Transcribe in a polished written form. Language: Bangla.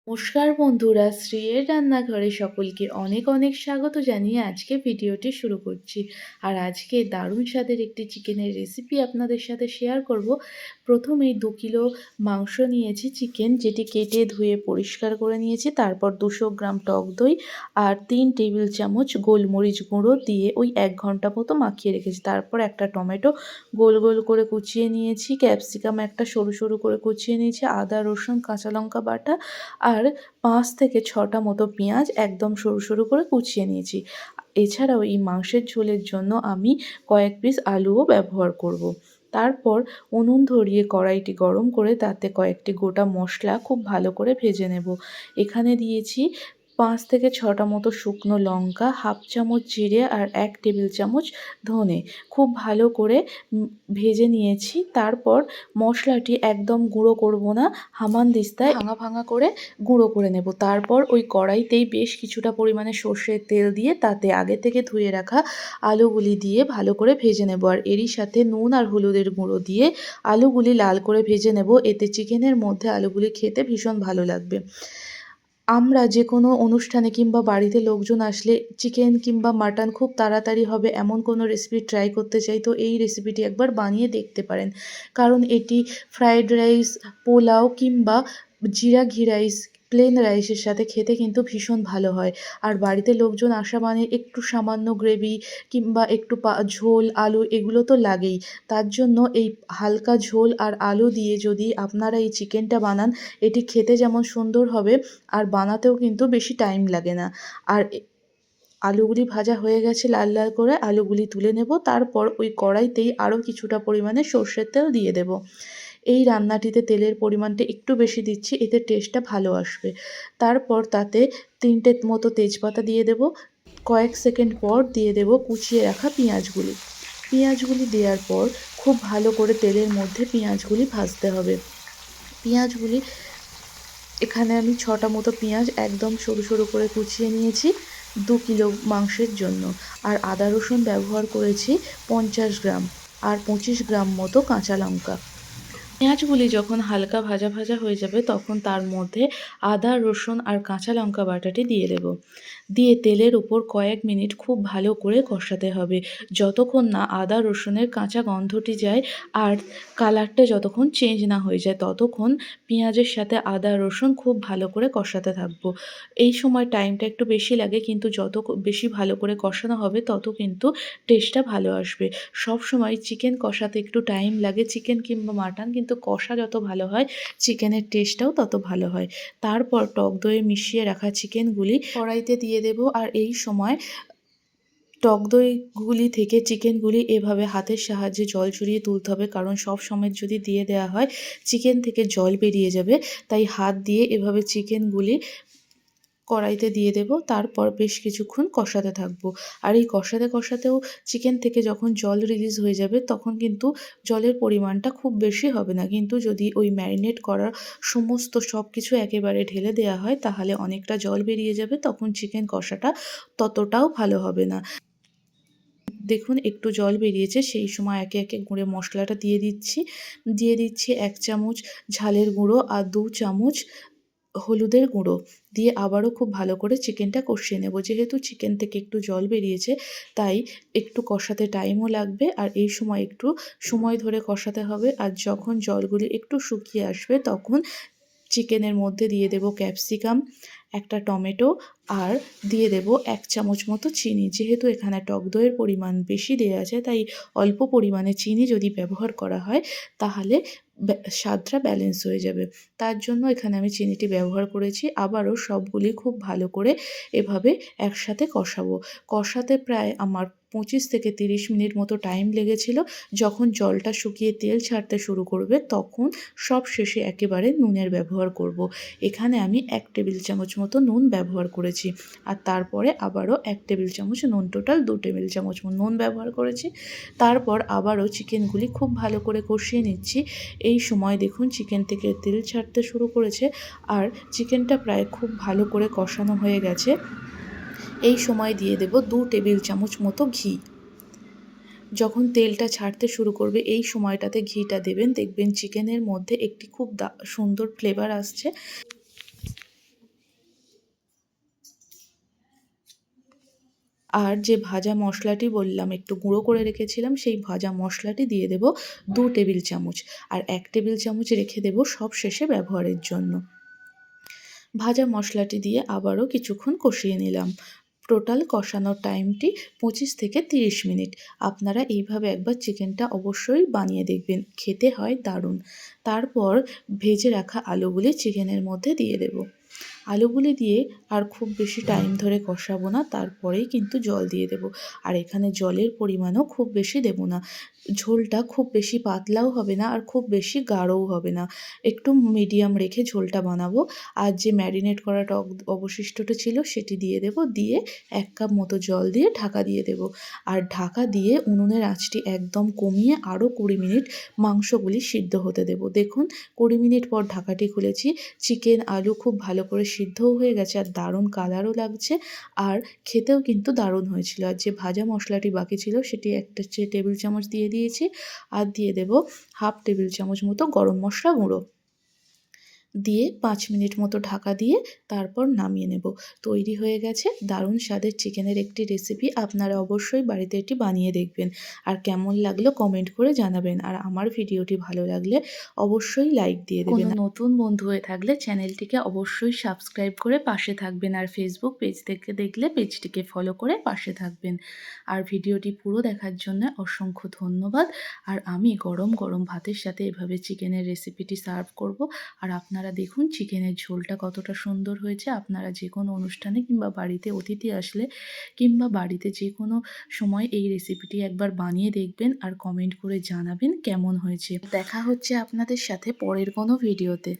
নমস্কার বন্ধুরা, শ্রীয়ের রান্নাঘরে সকলকে অনেক অনেক স্বাগত জানিয়ে আজকে ভিডিওটি শুরু করছি। আর আজকে দারুণ স্বাদের একটি চিকেনের রেসিপি আপনাদের সাথে শেয়ার করব। প্রথমেই 2 কিলো মাংস নিয়েছি চিকেন, যেটি কেটে ধুয়ে পরিষ্কার করে নিয়েছি। তারপর 200 গ্রাম টক দই আর 3 টেবিল চামচ গোলমরিচ গুঁড়ো দিয়ে ওই 1 ঘন্টা মতো মাখিয়ে রেখেছি। তারপর একটা টমেটো গোল গোল করে কুচিয়ে নিয়েছি, ক্যাপসিকাম একটা সরু সরু করে কুচিয়ে নিয়েছি, আদা রসুন কাঁচা লঙ্কা বাটা আর 5 থেকে 6টা মতো পেঁয়াজ একদম সরু সরু করে কুচিয়ে নিয়েছি। এছাড়াও এই মাংসের ঝোলের জন্য আমি কয়েক পিস আলুও ব্যবহার করব। তারপর উনুন ধরিয়ে কড়াইটি গরম করে তাতে কয়েকটি গোটা মশলা খুব ভালো করে ভেজে নেব। এখানে দিয়েছি 5 থেকে 6টা মতো শুকনো লঙ্কা, হাফ চামচ জিরে আর 1 টেবিল চামচ ধনে খুব ভালো করে ভেজে নিয়েছি। তারপর মশলাটি একদম গুঁড়ো করব না, হামানদিস্তায় ভাঙা ভাঙা করে গুঁড়ো করে নেব। তারপর ওই কড়াইতেই বেশ কিছুটা পরিমাণে সর্ষের তেল দিয়ে তাতে আগে থেকে ধুয়ে রাখা আলুগুলি দিয়ে ভালো করে ভেজে নেব। আর এরই সাথে নুন আর হলুদের গুঁড়ো দিয়ে আলুগুলি লাল করে ভেজে নেব। এতে চিকেনের মধ্যে আলুগুলি খেতে ভীষণ ভালো লাগবে। আমরা যে কোনো অনুষ্ঠানে কিংবা বাড়িতে লোকজন আসলে চিকেন কিংবা মাটন খুব তাড়াতাড়ি হবে এমন কোনো রেসিপি ট্রাই করতে চাই, তো এই রেসিপিটি একবার বানিয়ে দেখতে পারেন। কারণ এটি ফ্রায়েড রাইস, পোলাও কিংবা জিরা ঘি রাইস, প্লেন রাইসের সাথে খেতে কিন্তু ভীষণ ভালো হয়। আর বাড়িতে লোকজন আসা মানে একটু সামান্য গ্রেভি কিংবা একটু ঝোল, আলু এগুলো তো লাগেই। তার জন্য এই হালকা ঝোল আর আলু দিয়ে যদি আপনারা এই চিকেনটা বানান, এটি খেতে যেমন সুন্দর হবে আর বানাতেও কিন্তু বেশি টাইম লাগে না। আর আলুগুলি ভাজা হয়ে গেছে লাল লাল করে, আলুগুলি তুলে নেব। তারপর ওই কড়াইতেই আরও কিছুটা পরিমাণে সর্ষের তেল দিয়ে দেব। এই রান্নাটিতে তেলের পরিমাণটা একটু বেশি দিচ্ছি, এতে টেস্টটা ভালো আসবে। তারপর তাতে 3টে মতো তেজপাতা দিয়ে দেব। কয়েক সেকেন্ড পর দিয়ে দেব কুচিয়ে রাখা পেঁয়াজগুলি। পেঁয়াজগুলি দেওয়ার পর খুব ভালো করে তেলের মধ্যে পেঁয়াজগুলি ভাজতে হবে। পেঁয়াজগুলি এখানে আমি 6টা মতো পেঁয়াজ একদম সরু সরু করে কুচিয়ে নিয়েছি 2 কিলো মাংসের জন্য। আর আদা রসুন ব্যবহার করেছি 50 গ্রাম আর 25 গ্রাম মতো কাঁচা লঙ্কা। পেঁয়াজগুলি যখন হালকা ভাজা ভাজা হয়ে যাবে তখন তার মধ্যে আদা রসুন আর কাঁচা লঙ্কা বাটাটি দিয়ে দেব। দিয়ে তেলের উপর কয়েক মিনিট খুব ভালো করে কষাতে হবে, যতক্ষণ না আদা রসুনের কাঁচা গন্ধটি যায় আর কালারটা যতক্ষণ চেঞ্জ না হয়ে যায় ততক্ষণ পেঁয়াজের সাথে আদা রসুন খুব ভালো করে কষাতে থাকবো। এই সময় টাইমটা একটু বেশি লাগে, কিন্তু যত বেশি ভালো করে কষানো হবে তত কিন্তু টেস্টটা ভালো আসবে। সব সময় চিকেন কষাতে একটু টাইম লাগে, চিকেন কিংবা মাটন, কিন্তু কষা যত ভালো হয় চিকেনের টেস্টটাও তত ভালো হয়। তারপর টক দইয়ে মিশিয়ে রাখা চিকেনগুলি কড়াইতে দিয়ে দেব। আর এই সময় টক দইগুলি থেকে চিকেনগুলি এভাবে হাতের সাহায্যে জল ঝরিয়ে তুলতে হবে, কারণ সব সময় যদি দিয়ে দেওয়া হয় চিকেন থেকে জল বেরিয়ে যাবে। তাই হাত দিয়ে এভাবে চিকেনগুলি কড়াইতে দিয়ে দেব। তারপর বেশ কিছুক্ষণ কষাতে থাকবো। আর এই কষাতে কষাতেও চিকেন থেকে যখন জল রিলিজ হয়ে যাবে তখন কিন্তু জলের পরিমাণটা খুব বেশি হবে না, কিন্তু যদি ওই ম্যারিনেট করা সমস্ত সব কিছু একেবারে ঢেলে দেওয়া হয় তাহলে অনেকটা জল বেরিয়ে যাবে, তখন চিকেন কষাটা ততটাও ভালো হবে না। দেখুন একটু জল বেরিয়েছে, সেই সময় একে একে গুঁড়ো মশলাটা দিয়ে দিচ্ছি 1 চামচ ঝালের গুঁড়ো আর 2 চামচ হলুদের গুঁড়ো দিয়ে আবারও খুব ভালো করে চিকেনটা কষিয়ে নেব। যেহেতু চিকেন থেকে একটু জল বেরিয়েছে তাই একটু কষাতে টাইমও লাগবে, আর এই সময় একটু সময় ধরে কষাতে হবে। আর যখন জলগুলি একটু শুকিয়ে আসবে তখন চিকেনের মধ্যে দিয়ে দেব ক্যাপসিকাম, একটা টমেটো আর দিয়ে দেব 1 চামচ মতো চিনি। যেহেতু এখানে টক দইয়ের পরিমাণ বেশি দেওয়া আছে তাই অল্প পরিমাণে চিনি যদি ব্যবহার করা হয় তাহলে স্বাদটা ব্যালেন্স হয়ে যাবে। তার জন্য এখানে আমি চিনিটি ব্যবহার করেছি। আবারও সবগুলি খুব ভালো করে এভাবে একসাথে কষাবো। কষাতে প্রায় আমার 25 থেকে 30 মিনিট মতো টাইম লেগেছিল। যখন জলটা শুকিয়ে তেল ছাড়তে শুরু করবে তখন সব শেষে একেবারে নুনের ব্যবহার করব। এখানে আমি 1 টেবিল চামচ মতো নুন ব্যবহার করেছি। আর তারপরে আবারও 1 টেবিল চামচ নুন, টোটাল 2 টেবিল চামচ নুন ব্যবহার করেছি। তারপর আবারও চিকেনগুলি খুব ভালো করে কষিয়ে নিচ্ছি। এই সময় দেখুন চিকেন থেকে তেল ছাড়তে শুরু করেছে আর চিকেনটা প্রায় খুব ভালো করে কষানো হয়ে গেছে। এই সময় দিয়ে দেব 2 টেবিল চামচ মতো ঘি। যখন তেলটা ছাড়তে শুরু করবে এই সময়টাতে ঘিটা দেবেন, দেখবেন চিকেনের মধ্যে একটি খুব সুন্দর ফ্লেভার আসছে। আর যে ভাজা মশলাটি বললাম একটু গুঁড়ো করে রেখেছিলাম, সেই ভাজা মশলাটি দিয়ে দেব 2 টেবিল চামচ। আর 1 টেবিল চামচ রেখে দেব সব শেষে ব্যবহারের জন্য। ভাজা মশলাটি দিয়ে আবারও কিছুক্ষণ কষিয়ে নিলাম। টোটাল কষানোর টাইমটি 25 থেকে 30 মিনিট। আপনারা এইভাবে একবার চিকেনটা অবশ্যই বানিয়ে দেখবেন, খেতে হয় দারুণ। তারপর ভেজে রাখা আলুগুলি চিকেনের মধ্যে দিয়ে দেব। আলুগুলি দিয়ে আর খুব বেশি টাইম ধরে কষাবো না, তারপরেই কিন্তু জল দিয়ে দেব। আর এখানে জলের পরিমাণও খুব বেশি দেব না। ঝোলটা খুব বেশি পাতলাও হবে না আর খুব বেশি গাঢ়ও হবে না। একটু মিডিয়াম রেখে ঝোলটা বানাবো। আর যে ম্যারিনেট করা টক অবশিষ্টটা ছিল সেটি দিয়ে দেব। দিয়ে 1 কাপ মতো জল দিয়ে ঢাকা দিয়ে দেব। আর ঢাকা দিয়ে উনুনের আঁচটি একদম কমিয়ে আরও 20 মিনিট মাংসগুলি সিদ্ধ হতে দেব। দেখুন 20 মিনিট পর ঢাকাটি খুলেছি। চিকেন, আলু খুব ভালো করে সিদ্ধও হয়ে গেছে আর দারুণ কালারও লাগছে। আর খেতেও কিন্তু দারুণ হয়েছিল। আর যে ভাজা মশলাটি বাকি ছিল সেটি 1 টেবিল চামচ দিয়ে দিয়েছি। আর দিয়ে দেব 1/2 টেবিল চামচ মতো গরম মশলা গুঁড়ো। দিয়ে 5 মিনিট মতো ঢাকা দিয়ে তারপর নামিয়ে নেব। তৈরি হয়ে গেছে দারুণ স্বাদের চিকেনের একটি রেসিপি। আপনারা অবশ্যই বাড়িতে এটি বানিয়ে দেখবেন। আর কেমন লাগলো কমেন্ট করে জানাবেন। আর আমার ভিডিওটি ভালো লাগলে অবশ্যই লাইক দিয়ে দেবেন। কোনো নতুন বন্ধু হয়ে থাকলে চ্যানেলটিকে অবশ্যই সাবস্ক্রাইব করে পাশে থাকবেন। আর ফেসবুক পেজ থেকে দেখলে পেজটিকে ফলো করে পাশে থাকবেন। আর ভিডিওটি পুরো দেখার জন্য অসংখ্য ধন্যবাদ। আর আমি গরম গরম ভাতের সাথে এভাবে চিকেনের রেসিপিটি সার্ভ করব। আর আপনারা দেখুন চিকেনের ঝোলটা কতটা সুন্দর হয়েছে। আপনারা যে কোনো অনুষ্ঠানে কিংবা বাড়িতে অতিথি আসলে কিংবা বাড়িতে যে কোনো সময় এই রেসিপিটি একবার বানিয়ে দেখবেন আর কমেন্ট করে জানাবেন কেমন হয়েছে। দেখা হচ্ছে আপনাদের সাথে পরের কোনো ভিডিওতে।